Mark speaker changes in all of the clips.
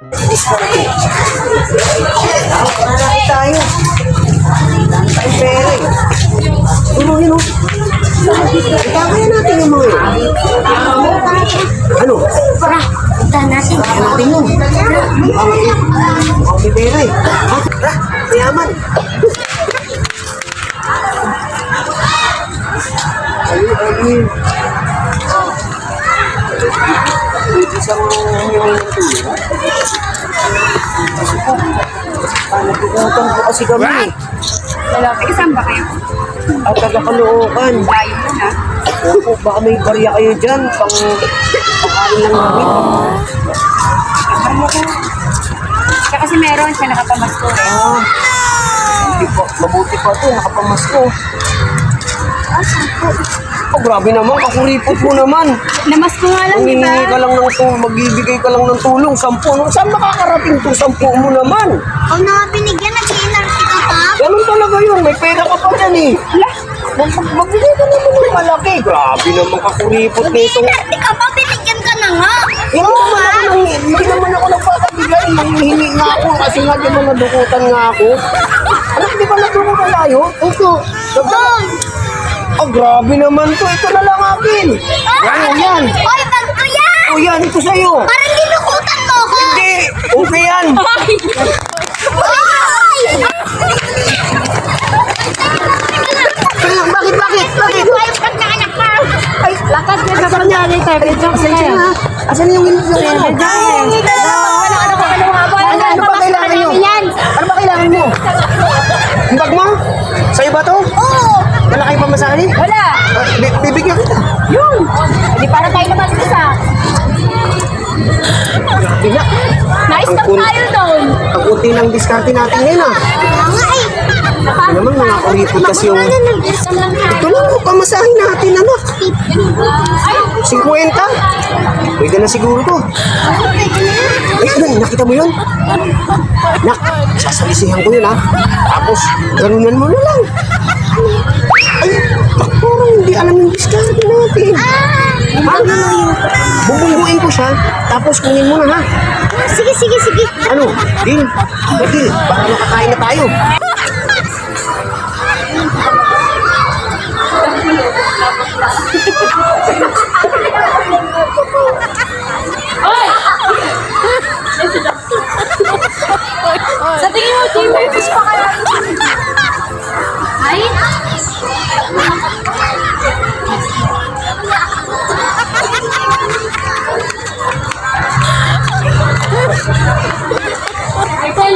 Speaker 1: Malaki tayo. Ang pera eh. Yun o. Kaya natin yung mga yun. Ano?
Speaker 2: Tara, punta natin.
Speaker 1: Kaya natin yun. Mukhang may pera eh. Tara, mayaman. Ayun. Isang humihingi ng tulong. Nagugutom po kasi kami.
Speaker 3: Lalaki, saan ba kayo?
Speaker 1: At taga-Caloocan.
Speaker 3: Layo mo na.
Speaker 1: Opo, baka may barya kayo dyan. Pang-kain lang namin.
Speaker 3: Siya kasi meron siya nakapamasko eh.
Speaker 1: Hindi po. Mabuti pa ito. Nakapamasko. Oh, grabe naman. Kakuripot mo naman.
Speaker 3: Namasko nga lang, di ba?
Speaker 1: Mangingi ka lang ng tulong. Magbibigay ka lang ng tulong. 10. Saan makakarating ito? 10 mo naman.
Speaker 2: Huwag na nga binigyan, nag-iinarti ka pa.
Speaker 1: Ganun talaga yun. May pera ka pa dyan eh. Magbigay ka naman ng malaki. Grabe naman kakuripot na itong...
Speaker 2: Nag-iinarti ka pa, binigyan ka na nga.
Speaker 1: Hindi naman ako nagpapabigay. Manghihingi nga ako kasi nga di ba nadukutan nga ako. Anak, di ba nadukutan tayo?
Speaker 2: Opo. Doon.
Speaker 1: Oh, grabe naman to. Ito na lang akin. Yan.
Speaker 2: Oy, bag ko yan.
Speaker 1: O yan, ito sa'yo.
Speaker 2: Parang dinukutan mo ko.
Speaker 1: Hindi. Okay yan.
Speaker 2: Oy!
Speaker 1: Bakit?
Speaker 2: Ay, pagkaanak ka.
Speaker 3: Ay, lakad ka sa pangyari tayo. Medyo
Speaker 1: Pasensya na. Asan yung window sa'yo?
Speaker 3: Ano
Speaker 1: Ano ba kailangan nyo? Ano ba kailangan mo? Yung bag mo? Sa'yo ba to?
Speaker 2: Oo.
Speaker 1: Malaki pa masahe?
Speaker 3: Wala.
Speaker 1: Bibigyan kita.
Speaker 3: Yun. Hindi para tayo naman isa.
Speaker 1: Bigla.
Speaker 3: Na-stop tayo doon.
Speaker 1: Ang kunti ng diskarte natin ngayon ah.
Speaker 2: Kaya nga eh.
Speaker 1: Ito naman mga kuripot kasi yung...
Speaker 2: Nag-isang lang
Speaker 1: Ito lang, pamasahin natin anak. 50? Pwede na siguro to. Ay, ano, nakita mo yun? Nak, sasalisihan ko yun ha. Tapos, ganunan mo na lang. Ay, parang hindi alam yung diskarte natin. Bubungguin ko siya, tapos kunin mo na ha.
Speaker 2: Sige.
Speaker 1: Ano? Deal? Deal, baka makakain na tayo.
Speaker 3: Sa tingin mo, team members pa kaya? Ay?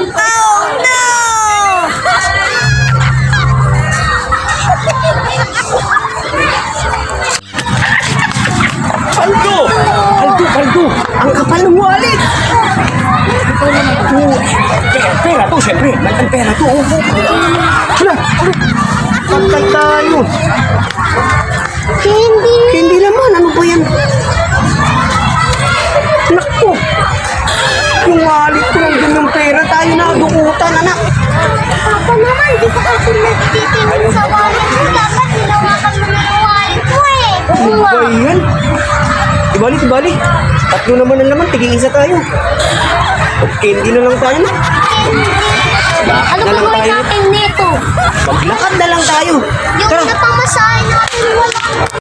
Speaker 2: Oh no!
Speaker 1: Paldo! Ang kapal ng wallet! Pera to, siyempre. Malaking pera to. Hala! Kapal tayo. Hindi naman. Ano ba yan? Naku! Yung wallet ko nandun yung pera. Tayo na dukutan, anak.
Speaker 2: Papa naman, di ba kasi nagtitingin sa wallet mo? Dapat hinawakan mo yung wallet mo eh.
Speaker 1: Ano ba yan? Ibalik. Tatlo naman ang laman. Tiging-isa tayo. Candy na lang tayo na.
Speaker 2: Ano
Speaker 1: na lang
Speaker 2: gagawin
Speaker 1: tayo.
Speaker 2: natin nito?
Speaker 1: Maglakad na lang tayo.
Speaker 2: Yung
Speaker 1: Tara.
Speaker 2: pinapamasahe natin, wala